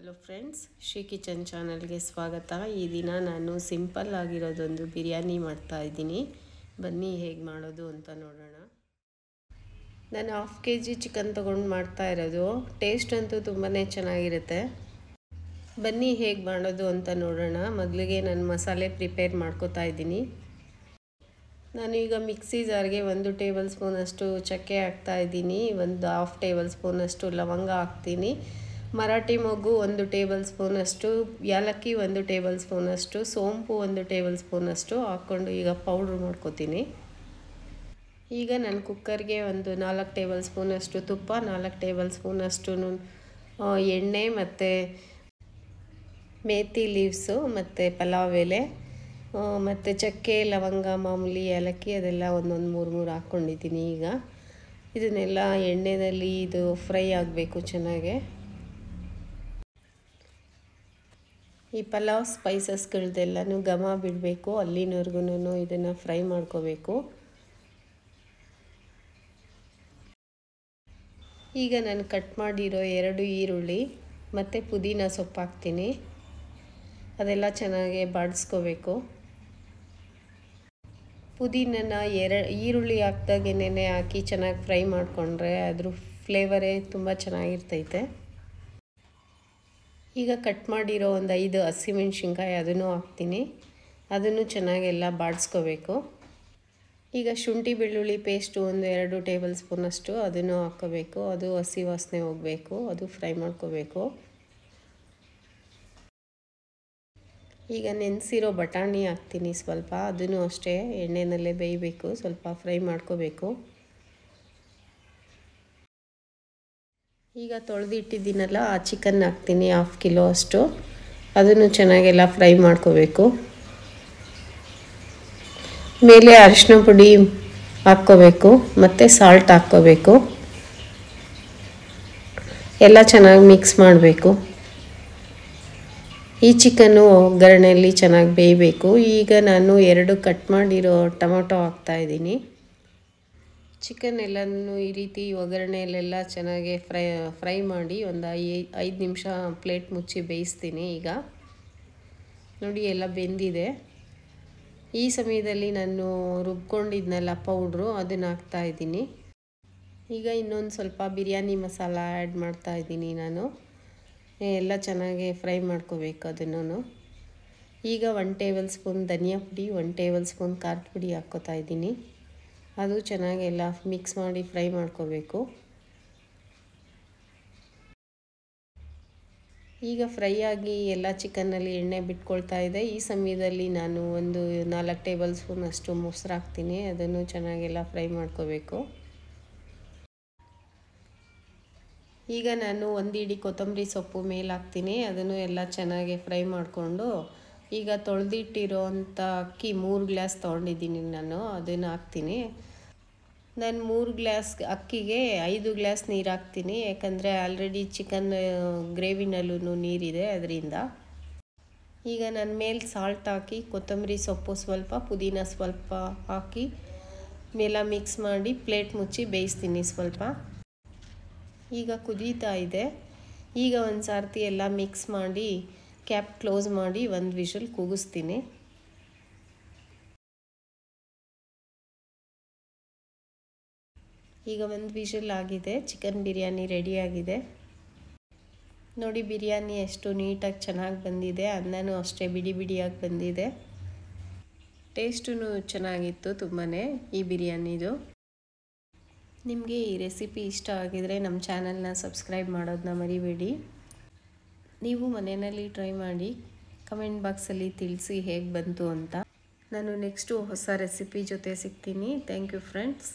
Hello friends, Shri kitchen ಚಾನಲ್ಗೆ ಸ್ವಾಗತ. ಈ ದಿನ ನಾನು ಸಿಂಪಲ್ ಆಗಿರೋದೊಂದು ಬಿರಿಯಾನಿ ಮಾಡ್ತಾ ಇದ್ದೀನಿ. ಬನ್ನಿ ಹೇಗೆ ಮಾಡೋದು ಅಂತ ನೋಡೋಣ. ನಾನು 1/2 kg ಚಿಕನ್ ತೊಗೊಂಡು ಮಾಡ್ತಾ ಇರೋದು. ಟೇಸ್ಟ್ ಅಂತೂ ತುಂಬಾ ಚೆನ್ನಾಗಿರುತ್ತೆ. ಬನ್ನಿ ಹೇಗೆ ಮಾಡೋದು ಅಂತ ನೋಡೋಣ. ಮೊದಲಿಗೆ ನಾನು ಮಸಾಲೆ ಪ್ರಿಪೇರ್ ಮಾಡ್ಕೋತಾ ಇದ್ದೀನಿ. ನಾನು ಈಗ ಮಿಕ್ಸಿ ಜಾರ್ಗೆ 1 ಟೇಬಲ್ ಸ್ಪೂನಷ್ಟು ಚಕ್ಕೆ ಹಾಕ್ತಾ ಇದ್ದೀನಿ, 1/2 ಟೇಬಲ್ ಸ್ಪೂನಷ್ಟು ಲವಂಗ ಹಾಕ್ತೀನಿ, ಮರಾಠಿ ಮೊಗ್ಗು 1 ಟೇಬಲ್ ಸ್ಪೂನಷ್ಟು, ಏಲಕ್ಕಿ 1 ಟೇಬಲ್ ಸ್ಪೂನಷ್ಟು, ಸೋಂಪು 1 ಟೇಬಲ್ ಸ್ಪೂನಷ್ಟು ಹಾಕ್ಕೊಂಡು ಈಗ ಪೌಡ್ರ್ ಮಾಡ್ಕೋತೀನಿ. ಈಗ ನಾನು ಕುಕ್ಕರ್ಗೆ 4 ಟೇಬಲ್ ಸ್ಪೂನಷ್ಟು ತುಪ್ಪ, 4 ಟೇಬಲ್ ಸ್ಪೂನಷ್ಟು ಎಣ್ಣೆ ಮತ್ತು ಮೇಥಿ ಲೀವ್ಸು ಮತ್ತು ಪಲಾವ್ ಎಲೆ ಮತ್ತು ಚಕ್ಕೆ ಲವಂಗ ಮಾಮೂಲಿ ಏಲಕ್ಕಿ ಅದೆಲ್ಲ ಒಂದೊಂದು 3 ಹಾಕ್ಕೊಂಡಿದ್ದೀನಿ. ಈಗ ಇದನ್ನೆಲ್ಲ ಎಣ್ಣೆಯಲ್ಲಿ ಇದು ಫ್ರೈ ಆಗಬೇಕು ಚೆನ್ನಾಗೆ. ಈ ಪಲಾವ್ ಸ್ಪೈಸಸ್ಗಳದ್ದೆಲ್ಲನೂ ಘಮ ಬಿಡಬೇಕು, ಅಲ್ಲಿನವರೆಗೂ ಇದನ್ನು ಫ್ರೈ ಮಾಡ್ಕೋಬೇಕು. ಈಗ ನಾನು ಕಟ್ ಮಾಡಿರೋ 2 ಈರುಳ್ಳಿ ಮತ್ತು ಪುದೀನ ಸೊಪ್ಪು ಹಾಕ್ತೀನಿ. ಅದೆಲ್ಲ ಚೆನ್ನಾಗಿ ಬಾಡಿಸ್ಕೋಬೇಕು. ಪುದೀನನ ಈರುಳ್ಳಿ ಹಾಕ್ದಾಗೇನೆ ಹಾಕಿ ಚೆನ್ನಾಗಿ ಫ್ರೈ ಮಾಡಿಕೊಂಡ್ರೆ ಅದ್ರ ಫ್ಲೇವರೇ ತುಂಬ ಚೆನ್ನಾಗಿರ್ತೈತೆ. ಈಗ ಕಟ್ ಮಾಡಿರೋ 5 ಹಸಿಮೆಣ್ಸಿನ್ಕಾಯಿ ಅದನ್ನು ಹಾಕ್ತೀನಿ. ಅದನ್ನು ಚೆನ್ನಾಗೆಲ್ಲ ಬಾಡಿಸ್ಕೋಬೇಕು. ಈಗ ಶುಂಠಿ ಬೆಳ್ಳುಳ್ಳಿ ಪೇಸ್ಟು 2 ಟೇಬಲ್ ಸ್ಪೂನಷ್ಟು ಅದನ್ನು ಹಾಕ್ಕೋಬೇಕು. ಅದು ಹಸಿ ವಾಸನೆ ಹೋಗಬೇಕು, ಅದು ಫ್ರೈ ಮಾಡ್ಕೋಬೇಕು. ಈಗ ನೆನೆಸಿರೋ ಬಟಾಣಿ ಹಾಕ್ತೀನಿ ಸ್ವಲ್ಪ, ಅದನ್ನು ಅಷ್ಟೇ ಎಣ್ಣೆನಲ್ಲೇ ಬೇಯಬೇಕು, ಸ್ವಲ್ಪ ಫ್ರೈ ಮಾಡ್ಕೋಬೇಕು. ಈಗ ತೊಳೆದಿಟ್ಟಿದ್ದೀನಲ್ಲ ಆ ಚಿಕನ್ ಹಾಕ್ತೀನಿ, 1/2 ಕಿಲೋ ಅಷ್ಟು. ಅದನ್ನು ಚೆನ್ನಾಗೆಲ್ಲ ಫ್ರೈ ಮಾಡ್ಕೋಬೇಕು. ಮೇಲೆ ಅರಿಶಿನ ಪುಡಿ ಹಾಕ್ಕೋಬೇಕು ಮತ್ತು ಸಾಲ್ಟ್ ಹಾಕ್ಕೋಬೇಕು. ಎಲ್ಲ ಚೆನ್ನಾಗಿ ಮಿಕ್ಸ್ ಮಾಡಬೇಕು. ಈ ಚಿಕನ್ನು ಒಗ್ಗರಣೆಯಲ್ಲಿ ಚೆನ್ನಾಗಿ ಬೇಯಬೇಕು. ಈಗ ನಾನು 2 ಕಟ್ ಮಾಡಿರೋ ಟೊಮೊಟೊ ಹಾಕ್ತಾಯಿದ್ದೀನಿ. ಚಿಕನ್ ಎಲ್ಲನೂ ಈ ರೀತಿ ಒಗ್ಗರಣೆಯಲ್ಲೆಲ್ಲ ಚೆನ್ನಾಗಿ ಫ್ರೈ ಮಾಡಿ ಒಂದು 5 ನಿಮಿಷ ಪ್ಲೇಟ್ ಮುಚ್ಚಿ ಬೇಯಿಸ್ತೀನಿ. ಈಗ ನೋಡಿ ಎಲ್ಲ ಬೆಂದಿದೆ. ಈ ಸಮಯದಲ್ಲಿ ನಾನು ರುಬ್ಕೊಂಡಿದ್ನಲ್ಲ ಪೌಡ್ರು, ಅದನ್ನು ಹಾಕ್ತಾಯಿದ್ದೀನಿ. ಈಗ ಇನ್ನೊಂದು ಸ್ವಲ್ಪ ಬಿರಿಯಾನಿ ಮಸಾಲ ಆ್ಯಡ್ ಮಾಡ್ತಾಯಿದ್ದೀನಿ ನಾನು. ಎಲ್ಲ ಚೆನ್ನಾಗಿ ಫ್ರೈ ಮಾಡ್ಕೋಬೇಕು ಅದನ್ನು. ಈಗ 1 ಟೇಬಲ್ ಸ್ಪೂನ್ ಧನಿಯಾ ಪುಡಿ, 1 ಟೇಬಲ್ ಸ್ಪೂನ್ ಖಾರದ ಪುಡಿ ಹಾಕ್ಕೋತಾ ಇದ್ದೀನಿ. ಅದು ಚೆನ್ನಾಗೆಲ್ಲ ಮಿಕ್ಸ್ ಮಾಡಿ ಫ್ರೈ ಮಾಡ್ಕೋಬೇಕು. ಈಗ ಫ್ರೈ ಆಗಿ ಎಲ್ಲ ಚಿಕನ್ನಲ್ಲಿ ಎಣ್ಣೆ ಬಿಟ್ಕೊಳ್ತಾ ಇದೆ. ಈ ಸಮಯದಲ್ಲಿ ನಾನು 4 ಟೇಬಲ್ ಸ್ಪೂನಷ್ಟು ಮೊಸರು ಹಾಕ್ತೀನಿ. ಅದನ್ನು ಚೆನ್ನಾಗೆಲ್ಲ ಫ್ರೈ ಮಾಡ್ಕೋಬೇಕು. ಈಗ ನಾನು 1 ಹಿಡಿ ಕೊತ್ತಂಬರಿ ಸೊಪ್ಪು ಮೇಲೆ ಹಾಕ್ತೀನಿ. ಅದನ್ನು ಎಲ್ಲ ಚೆನ್ನಾಗಿ ಫ್ರೈ ಮಾಡಿಕೊಂಡು ಈಗ ತೊಳೆದಿಟ್ಟಿರೋ ಅಂಥ ಅಕ್ಕಿ 3 ಗ್ಲಾಸ್ ತೊಗೊಂಡಿದ್ದೀನಿ ನಾನು, ಅದನ್ನು ಹಾಕ್ತೀನಿ. ನಾನು 3 ಗ್ಲಾಸ್ ಅಕ್ಕಿಗೆ 5 ಗ್ಲಾಸ್ ನೀರು ಹಾಕ್ತೀನಿ, ಯಾಕಂದರೆ ಆಲ್ರೆಡಿ ಚಿಕನ್ ಗ್ರೇವಿನಲ್ಲೂ ನೀರಿದೆ ಅದರಿಂದ. ಈಗ ನನ್ನ ಮೇಲೆ ಸಾಲ್ಟ್ ಹಾಕಿ ಕೊತ್ತಂಬರಿ ಸೊಪ್ಪು ಸ್ವಲ್ಪ, ಪುದೀನ ಸ್ವಲ್ಪ ಹಾಕಿ ಎಲ್ಲ ಮಿಕ್ಸ್ ಮಾಡಿ ಪ್ಲೇಟ್ ಮುಚ್ಚಿ ಬೇಯಿಸ್ತೀನಿ ಸ್ವಲ್ಪ. ಈಗ ಕುದೀತಾ ಇದೆ. ಈಗ ಒಂದು ಸಾರ್ತಿ ಎಲ್ಲ ಮಿಕ್ಸ್ ಮಾಡಿ ಕ್ಯಾಪ್ ಕ್ಲೋಸ್ ಮಾಡಿ 1 ವಿಷಲ್ ಕೂಗಿಸ್ತೀನಿ. ಈಗ 1 ವಿಷಲ್ ಆಗಿದೆ, ಚಿಕನ್ ಬಿರಿಯಾನಿ ರೆಡಿಯಾಗಿದೆ. ನೋಡಿ ಬಿರಿಯಾನಿ ಎಷ್ಟು ನೀಟಾಗಿ ಚೆನ್ನಾಗಿ ಬಂದಿದೆ, ಅನ್ನನೂ ಅಷ್ಟೇ ಬಿಡಿ ಬಿಡಿಯಾಗಿ ಬಂದಿದೆ. ಟೇಸ್ಟೂ ಚೆನ್ನಾಗಿತ್ತು ತುಂಬಾ ಈ ಬಿರಿಯಾನಿದು. ನಿಮಗೆ ಈ ರೆಸಿಪಿ ಇಷ್ಟ ಆಗಿದರೆ ನಮ್ಮ ಚಾನಲ್ನ ಸಬ್ಸ್ಕ್ರೈಬ್ ಮಾಡೋದನ್ನ ಮರಿಬೇಡಿ. ನೀವು ಮನೆಯಲ್ಲಿ ಟ್ರೈ ಮಾಡಿ ಕಮೆಂಟ್ ಬಾಕ್ಸಲ್ಲಿ ತಿಳಿಸಿ ಹೇಗೆ ಬಂತು ಅಂತ. ನಾನು ನೆಕ್ಸ್ಟು ಹೊಸ ರೆಸಿಪಿ ಜೊತೆ ಸಿಗ್ತೀನಿ. Thank you friends.